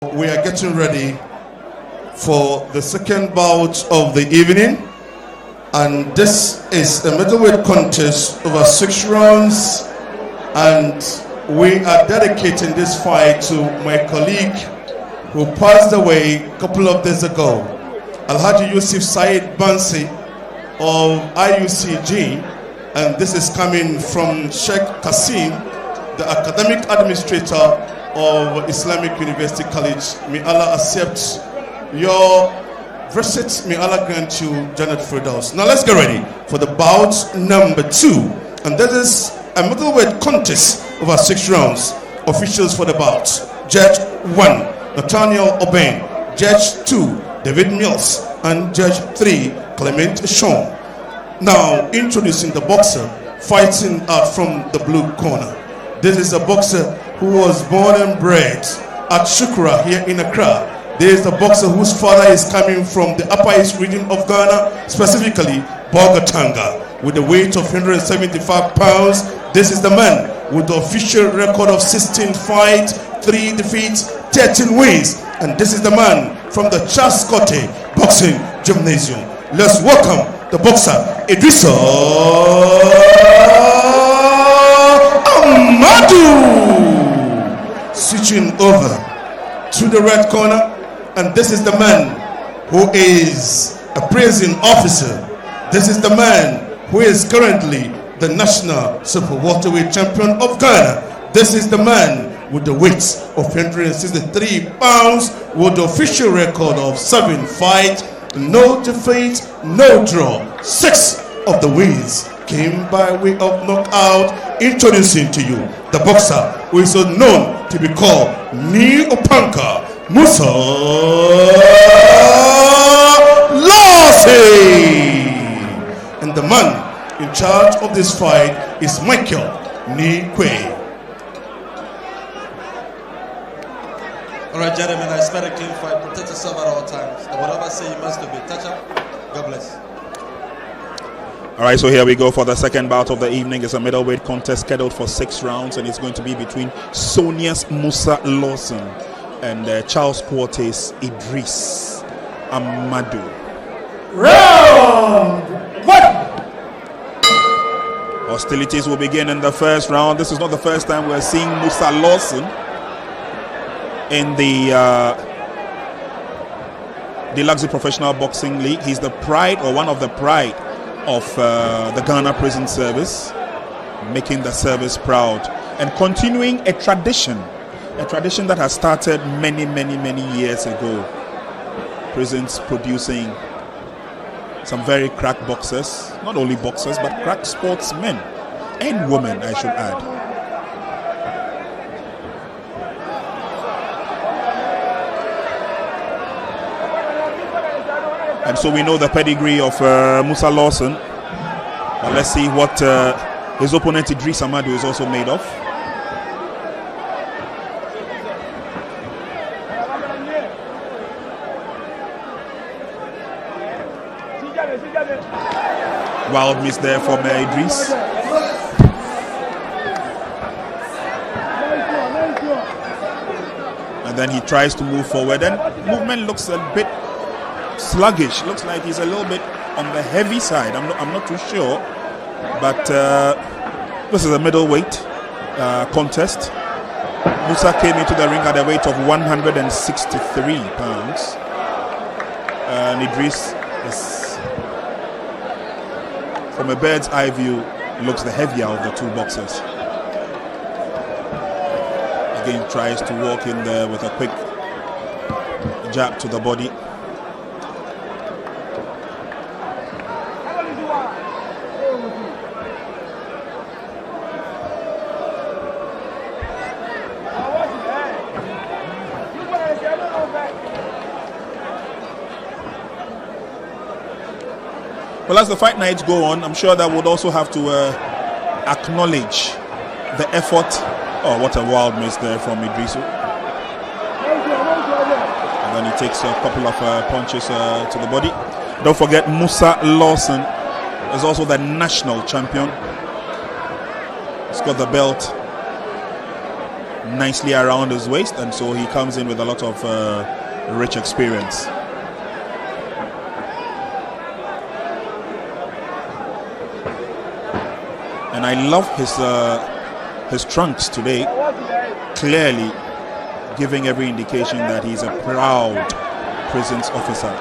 We are getting ready for the second bout of the evening, and this is a middleweight contest over 6 rounds, and we are dedicating this fight to my colleague who passed away a couple of days ago, Alhaji Yusuf Said Bansi of IUCG, and this is coming from Sheikh Kasim, the academic administrator of Islamic University College. May Allah accept your visit. May Allah grant you Jannat Firdaus. Now let's get ready for the bout number 2, and this is a middleweight contest over 6 rounds. Officials for the bout: Judge 1, Nathaniel Oben; Judge 2, David Mills; and Judge 3, Clement Sean. Now introducing the boxer fighting out from the blue corner. This is a boxer who was born and bred at Shukra here in Accra. This is a boxer whose father is coming from the Upper East region of Ghana, specifically Bogatanga, with a weight of 175 pounds. This is the man with the official record of 16 fights, 3 defeats, 13 wins. And this is the man from the Chaskote Boxing Gymnasium. Let's welcome the boxer, Iddrisu Amadu. Switching over to the red corner, and this is the man who is a prison officer. This is the man who is currently the national super welterweight champion of Ghana. This is the man with the weight of 163 pounds with the official record of 7 fights, no defeat, no draw. 6 of the wins came by way of knockout. Introducing to you the boxer who is known to be called Ni Opanka, Musah Lawson. And the man in charge of this fight is Michael Nikwe. Alright, gentlemen, I expect a clean fight. Protect yourself at all times. And whatever I say, you must be. Touch up. God bless. Alright, so here we go for the second bout of the evening. It's a middleweight contest scheduled for 6 rounds, and it's going to be between Sonia's Musah Lawson and Charles Porte's Iddrisu Amadu. Round 1. Hostilities will begin in the first round. This is not the first time we're seeing Musah Lawson in the Deluxy Professional Boxing League. He's the pride, or one of the pride, of the Ghana Prison Service, making the service proud and continuing a tradition that has started many years ago. Prisons producing some very crack boxers, not only boxers but crack sportsmen and women, I should add. And so we know the pedigree of Musah Lawson. But let's see what his opponent Iddrisu Amadu is also made of. Wild miss there from Iddrisu. And then he tries to move forward, and movement looks a bit sluggish. Looks like he's a little bit on the heavy side. I'm not too sure, but this is a middleweight contest. Musah came into the ring at a weight of 163 pounds, and Iddrisu is, from a bird's eye view, looks the heavier of the 2 boxers. Again, tries to walk in there with a quick jab to the body. Well, as the fight nights go on, I'm sure that would also have to acknowledge the effort. Oh, what a wild miss there from Iddrisu. And then he takes a couple of punches to the body. Don't forget, Musah Lawson is also the national champion. He's got the belt nicely around his waist, and so he comes in with a lot of rich experience. And I love his trunks today, clearly giving every indication that he's a proud prisons officer.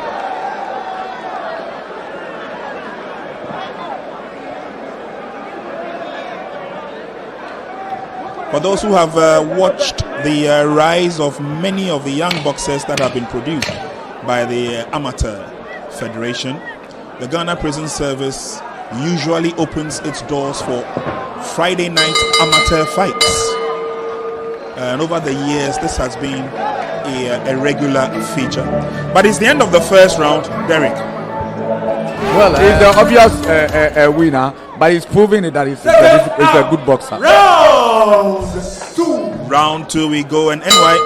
For those who have watched the rise of many of the young boxers that have been produced by the Amateur Federation, the Ghana Prison Service usually opens its doors for Friday night amateur fights. And over the years, this has been a regular feature. But it's the end of the first round, Derek. Well, he's the obvious winner, but he's proving it that he's a good boxer. Round two we go, and anyway,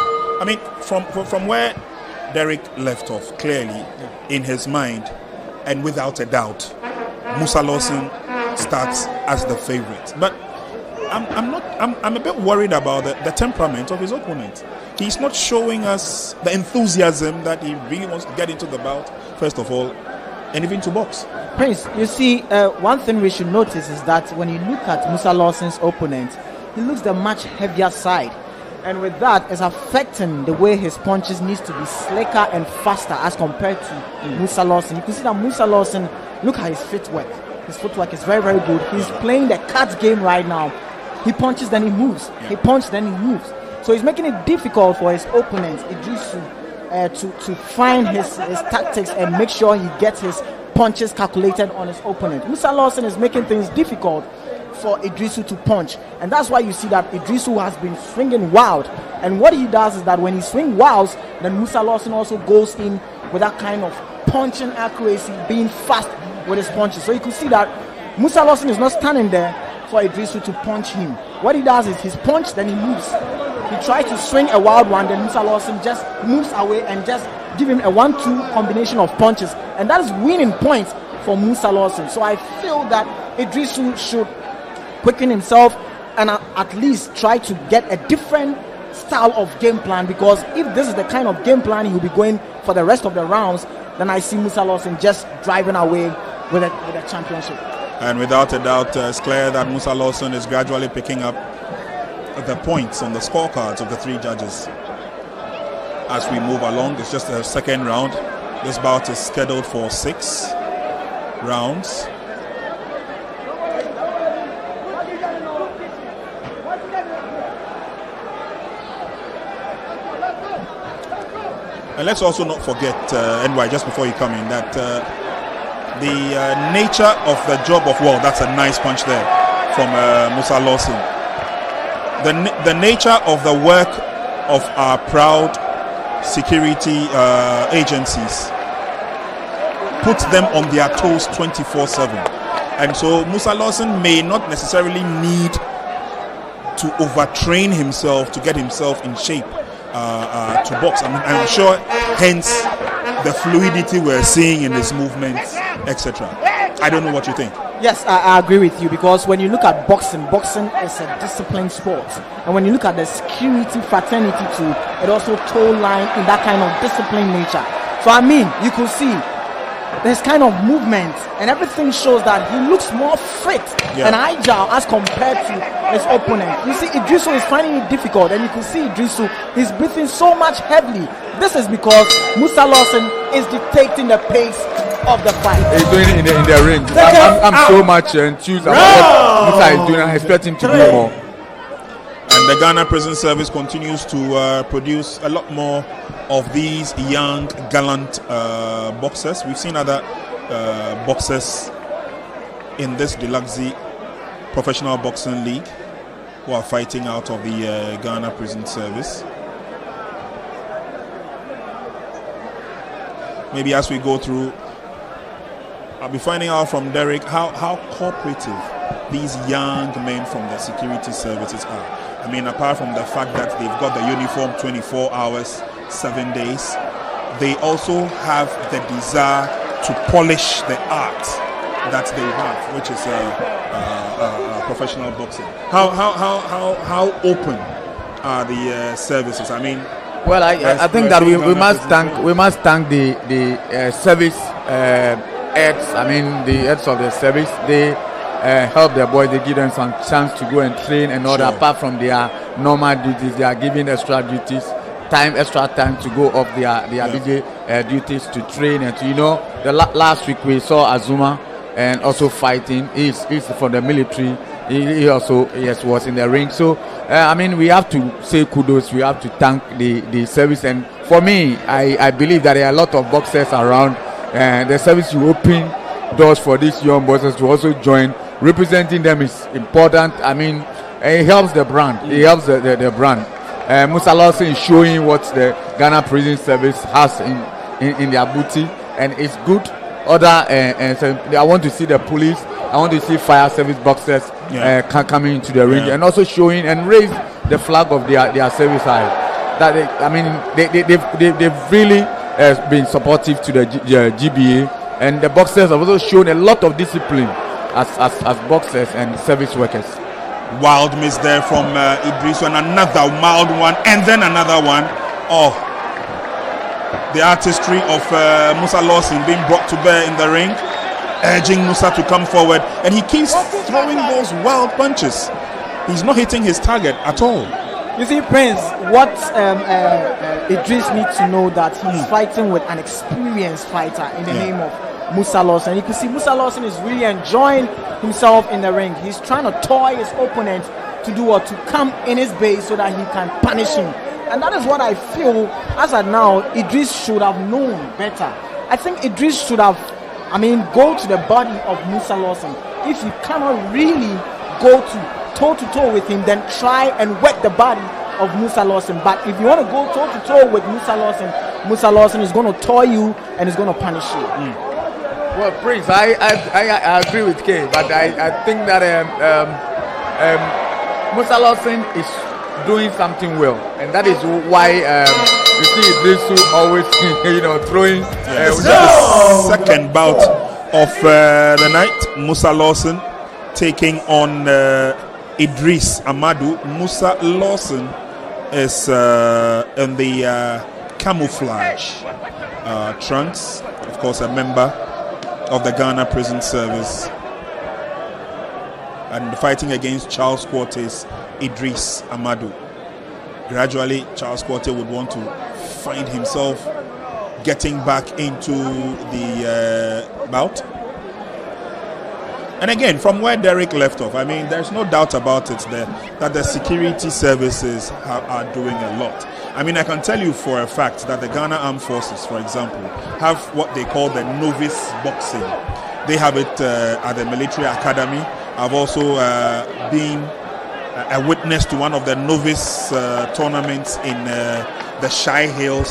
I mean, from where Derek left off, clearly in his mind, and without a doubt, Musah Lawson starts as the favorite. But I'm a bit worried about the temperament of his opponent. He's not showing us the enthusiasm that he really wants to get into the bout, first of all, and even to box. Prince, you see, one thing we should notice is that when you look at Musah Lawson's opponent, he looks the much heavier side. And with that, it's affecting the way his punches needs to be slicker and faster as compared to Musah Lawson. You can see that Musah Lawson, look at his footwork. His footwork is very, very good. He's playing the cut game right now. He punches, then he moves. He punches, then he moves. So he's making it difficult for his opponent, Iddrisu, to find his tactics and make sure he gets his punches calculated on his opponent. Musah Lawson is making things difficult for Iddrisu to punch, and that's why you see that Iddrisu has been swinging wild. And what he does is that when he swings wild, then Musah Lawson also goes in with that kind of punching accuracy, being fast with his punches. So you can see that Musah Lawson is not standing there for Iddrisu to punch him. What he does is his punch, then he moves. He tries to swing a wild one, then Musah Lawson just moves away and just give him a 1-2 combination of punches, and that is winning points for Musah Lawson. So I feel that Iddrisu should quicken himself and at least try to get a different style of game plan, because if this is the kind of game plan he will be going for the rest of the rounds, then I see Musah Lawson just driving away with a championship. And without a doubt, it's clear that Musah Lawson is gradually picking up the points on the scorecards of the three judges. As we move along, it's just the second round. This bout is scheduled for 6 rounds. And let's also not forget, NY, just before you come in, that the nature of the job of, well, that's a nice punch there from Musah Lawson. The nature of the work of our proud security agencies puts them on their toes 24/7. And so Musah Lawson may not necessarily need to overtrain himself to get himself in shape to box. I'm sure hence the fluidity we're seeing in his movements, etc. I don't know what you think. Yes, I agree with you, because when you look at boxing is a disciplined sport, and when you look at the security fraternity too, it also toe line in that kind of disciplined nature. So I mean, you could see this kind of movement, and everything shows that he looks more fit and agile as compared to his opponent. You see, Iddrisu is finding it difficult, and you can see Iddrisu, he's breathing so much heavily. This is because Musah Lawson is dictating the pace of the fight. He's doing it in the ring. I'm so much enthused about what Musah is doing. I expect him to do more. And the Ghana Prison Service continues to produce a lot more of these young, gallant boxers. We've seen other boxers in this Deluxy professional boxing league who are fighting out of the Ghana Prison Service. Maybe as we go through, I'll be finding out from Derek how cooperative these young men from the security services are. I mean, apart from the fact that they've got the uniform 24 hours, 7 days, they also have the desire to polish the art that they have, which is professional boxing. How open are the services? I mean, well, I think that we must thank the service heads. I mean, the heads of the service. They help their boys. They give them some chance to go and train and all that. Apart from their normal duties, they are giving extra duties, extra time to go off their DJ duties to train and to, the last week we saw Azuma and also fighting. He's from the military. He also was in the ring. So I mean, we have to say kudos. We have to thank the service. And for me, I believe that there are a lot of boxers around. The service will open doors for these young boxers to also join. Representing them is important. I mean, it helps the brand. It helps the brand. Musah Lawson is showing what the Ghana Prison Service has in their booty, and it's good. I want to see the police. I want to see fire service boxers coming into the ring and also showing and raise the flag of their service side. They've really been supportive to the GBA, and the boxers have also shown a lot of discipline as boxers and service workers. Wild miss there from Iddrisu, and another mild one, and then another one. Oh, the artistry of Musah Lawson being brought to bear in the ring, urging Musah to come forward, and he keeps throwing those wild punches. He's not hitting his target at all. You see, Prince, what Iddrisu needs to know that he's fighting with an experienced fighter in the name of Musah Lawson. You can see Musah Lawson is really enjoying himself in the ring. He's trying to toy his opponent to do what? To come in his base so that he can punish him. And that is what I feel, as of now, Iddrisu should have known better. I think Iddrisu should have, go to the body of Musah Lawson. If you cannot really go toe-to-toe with him, then try and wet the body of Musah Lawson. But if you want to go toe-to-toe with Musah Lawson is going to toy you and is going to punish you. Well, Prince, I agree with Kay, but I think that Musah Lawson is doing something well, and that is why you see Iddrisu always throwing. This is the second bout of the night. Musah Lawson taking on Iddrisu Amadu. Musah Lawson is in the camouflage trunks, of course, a member of the Ghana Prison Service, and fighting against Charles Quarte's Iddrisu Amadu. Gradually, Charles Quarte would want to find himself getting back into the bout. And again, from where Derek left off, there's no doubt about it that the security services are doing a lot. I can tell you for a fact that the Ghana Armed Forces, for example, have what they call the novice boxing. They have it at the military academy. I've also been a witness to one of the novice tournaments in the Shy Hills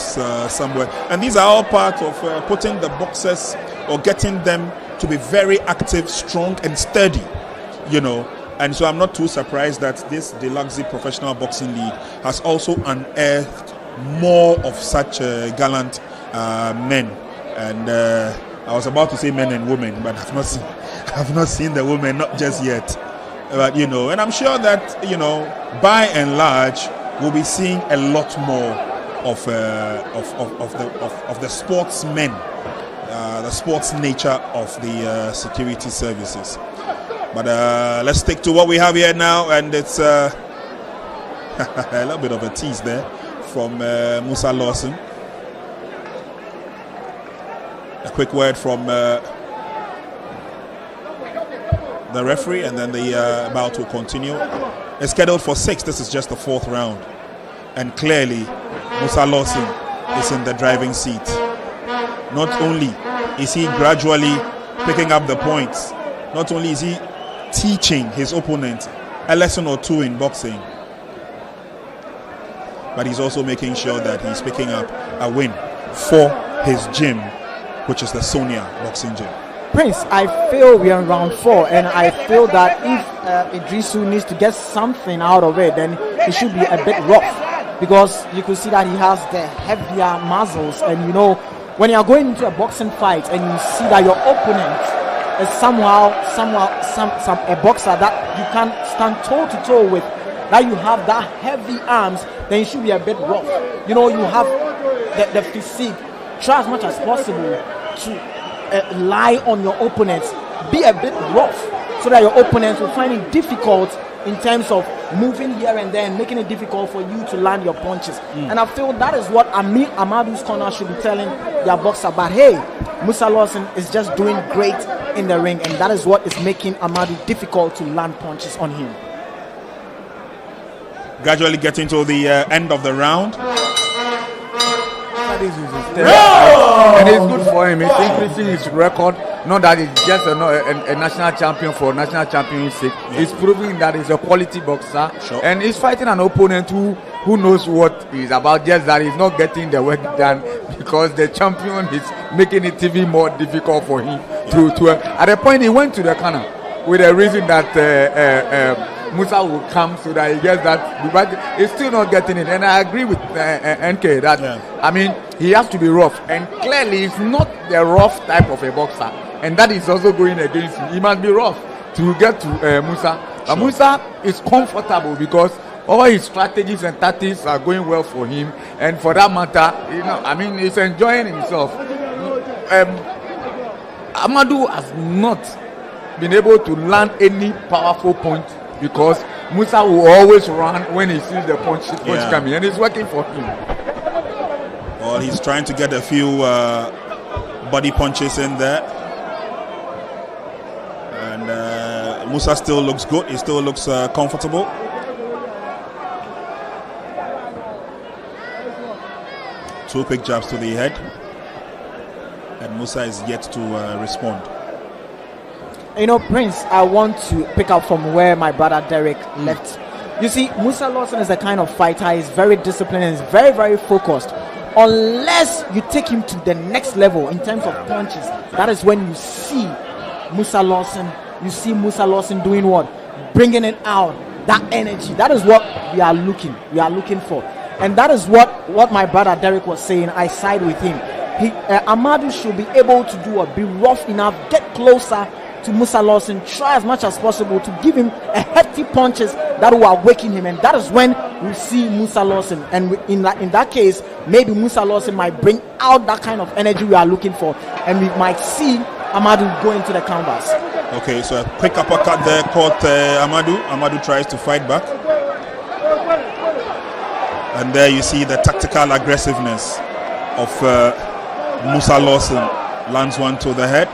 somewhere. And these are all part of putting the boxers or getting them to be very active, strong, and sturdy, And so I'm not too surprised that this Deluxy Professional Boxing League has also unearthed more of such gallant men. And I was about to say men and women, but I've not seen the women, not just yet. But and I'm sure that by and large, we'll be seeing a lot more of the sportsmen, the sports nature of the security services. But let's stick to what we have here now, and it's a little bit of a tease there from Musah Lawson. A quick word from the referee, and then the bout will continue. It's scheduled for 6. This is just the 4th round, and clearly Musah Lawson is in the driving seat. Not only is he gradually picking up the points, not only is he teaching his opponent a lesson or two in boxing, but he's also making sure that he's picking up a win for his gym, which is the Sonia Boxing Gym. Prince, I feel we are in round 4, and I feel that if Iddrisu needs to get something out of it, then it should be a bit rough, because you could see that he has the heavier muscles, and when you are going into a boxing fight and you see that your opponent is somehow a boxer that you can stand toe to toe with, that you have that heavy arms, then you should be a bit rough. You know, you have the physique. Try as much as possible to lie on your opponents. Be a bit rough so that your opponents will find it difficult in terms of moving here and there and making it difficult for you to land your punches. And I feel that is what Amadu's corner should be telling their boxer. But hey, Musah Lawson is just doing great in the ring, and that is what is making Amadu difficult to land punches on him. Gradually getting to the end of the round. And it's good for him. It's increasing his record. Not that he's just a national champion for national championship. He's proving that he's a quality boxer. Sure. And he's fighting an opponent who knows what he's about. Just that he's not getting the work done because the champion is making it even more difficult for him. At a point, he went to the corner with a reason that Musah will come so that he gets that, but he's still not getting it. And I agree with NK that I mean, he has to be rough, and clearly he's not the rough type of a boxer, and that is also going against him. He must be rough to get to Musah. But Musah is comfortable because all his strategies and tactics are going well for him, and for that matter, you know, I mean, he's enjoying himself. Amadu has not been able to land any powerful point because Musah will always run when he sees the punch coming, and it's working for him. Well, he's trying to get a few body punches in there, and Musah still looks good. He still looks comfortable. Two quick jabs to the head, and Musah is yet to respond. You know, Prince, I want to pick up from where my brother Derek left. You see, Musah Lawson is the kind of fighter. He's very disciplined and he's very, very focused. Unless you take him to the next level in terms of punches, that is when you see Musah Lawson. You see Musah Lawson doing what? Bringing it out. That energy. That is what we are looking for. And that is what my brother Derek was saying. I side with him. Amadu should be able to do be rough enough, get closer to Musah Lawson, try as much as possible to give him a hefty punches that will awaken him, and that is when we see Musah Lawson. And in that case, maybe Musah Lawson might bring out that kind of energy we are looking for, and we might see Amadu go into the canvas. Okay, so a quick uppercut there caught Amadu. Amadu tries to fight back, and there you see the tactical aggressiveness of Musah Lawson. Lands one to the head.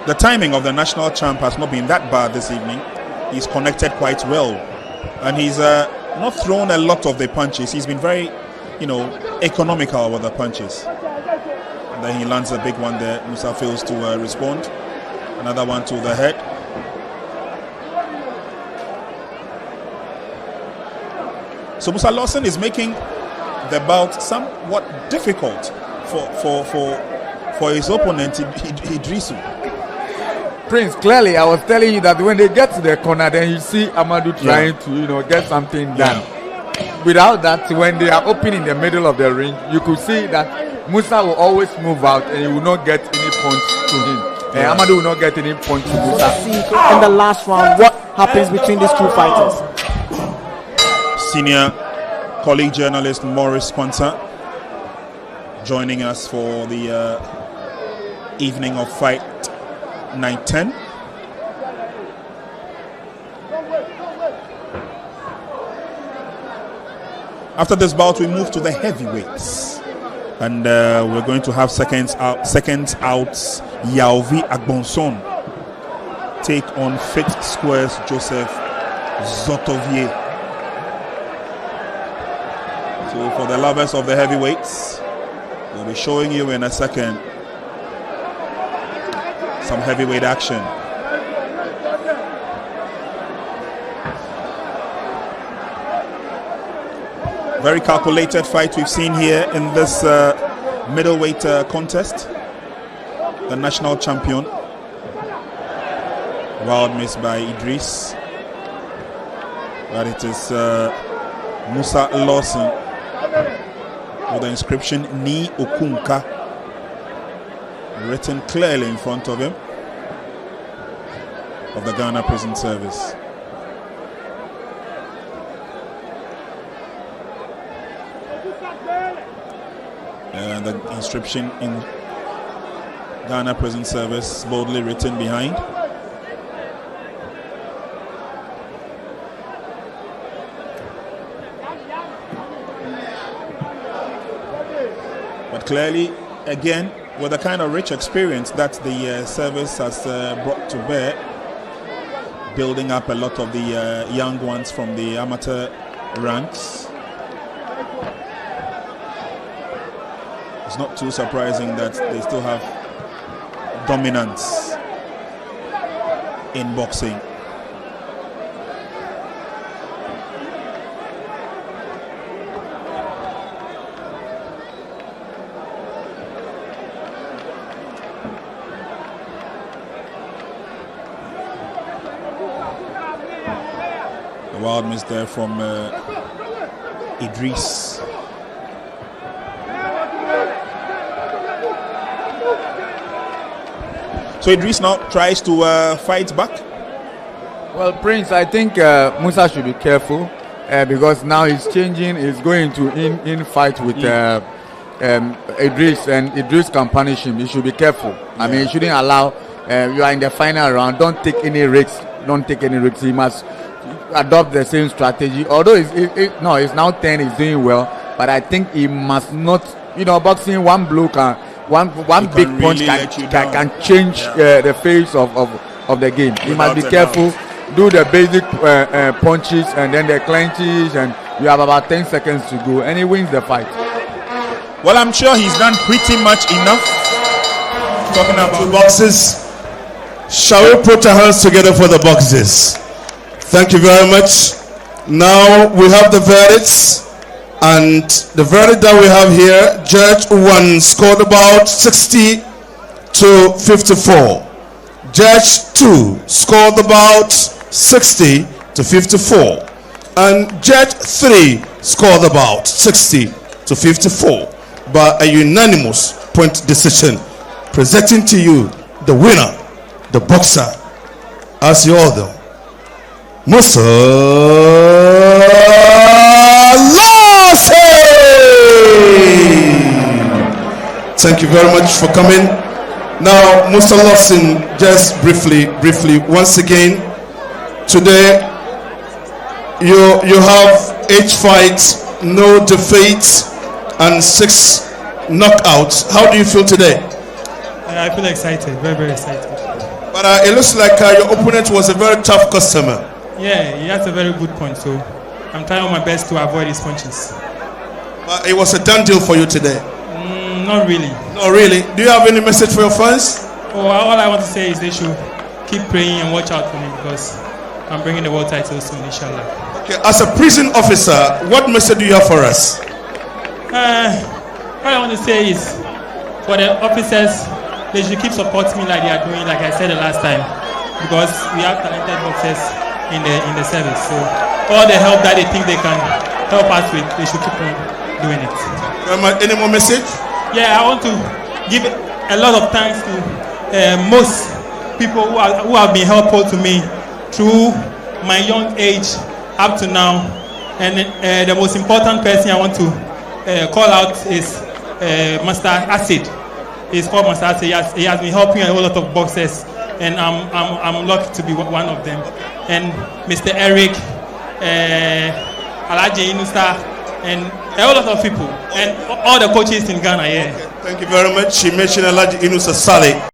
The timing of the national champ has not been that bad this evening. He's connected quite well, and he's not thrown a lot of the punches. He's been very, economical with the punches. And then he lands a big one there. Musah fails to respond. Another one to the head. So Musah Lawson is making the bout somewhat difficult for his opponent, Iddrisu. Prince, clearly I was telling you that when they get to the corner, then you see Amadu trying to get something done. Without that, when they are open in the middle of the ring, you could see that Musah will always move out and he will not get any punch to him. Amadu will not get any punch to Musah. See in the last round what happens between these two fighters. Senior colleague journalist Maurice Sponser joining us for the evening of fight 9-10. After this bout, we move to the heavyweights, and we're going to have seconds outs. Yauvi Agbonson take on Fit Squares Joseph Zotovier. So for the lovers of the heavyweights, we'll be showing you in a second some heavyweight action. Very calculated fight we've seen here in this middleweight contest. The national champion, wild miss by Iddrisu, but it is Musah Lawson with the inscription Ni Okunka written clearly in front of him. of the Ghana Prison Service. The inscription in Ghana Prison Service boldly written behind. But clearly, again, with the kind of rich experience that the service has brought to bear, building up a lot of the young ones from the amateur ranks, it's not too surprising that they still have dominance in boxing. A wild miss there from Iddrisu. So Iddrisu now tries to fight back. Well, Prince, I think Musah should be careful because now he's changing. He's going to in fight with Iddrisu, and Iddrisu can punish him. He should be careful. I mean, he shouldn't allow. You are in the final round. Don't take any risks. Don't take any risks. He must adopt the same strategy. Although it's now 10. He's doing well, but I think he must not. You know, boxing, one blow can. One big punch can change the face of the game. You must be careful. Do the basic punches and then the clenches, and you have about 10 seconds to go, and he wins the fight. Well, I'm sure he's done pretty much enough. Talking about boxes, shall we put our hands together for the boxes? Thank you very much. Now we have the verdicts. And the verdict that we have here, Judge 1 scored about 60 to 54. Judge 2 scored about 60 to 54. And Judge 3 scored about 60 to 54. By a unanimous point decision, presenting to you the winner, the boxer, as you all know, Musah Lawson. Thank you very much for coming. Now, Musah Lawson, just briefly, once again, today you have 8 fights, no defeats, and 6 knockouts. How do you feel today? I feel excited, very, very excited. But it looks like your opponent was a very tough customer. Yeah, he has a very good point, so I'm trying my best to avoid his punches. But it was a done deal for you today. Not really. Not really. Do you have any message for your fans? Oh, all I want to say is they should keep praying and watch out for me because I'm bringing the world title soon, inshallah. Okay, as a prison officer, what message do you have for us? What I want to say is for the officers, they should keep supporting me like they are doing, like I said the last time, because we have talented boxers in the service. So all the help that they think they can help us with, they should keep on doing it. Any more message? Yeah, I want to give a lot of thanks to most people who have been helpful to me through my young age up to now. And the most important person I want to call out is Master Acid. He's called Master Acid. He has been helping a whole lot of boxers, and I'm lucky to be one of them. And Mr. Eric, Alaji Inusa, and a whole lot of people, and all the coaches in Ghana. Yeah. Okay, thank you very much. She mentioned Alaji Inusa Saleh.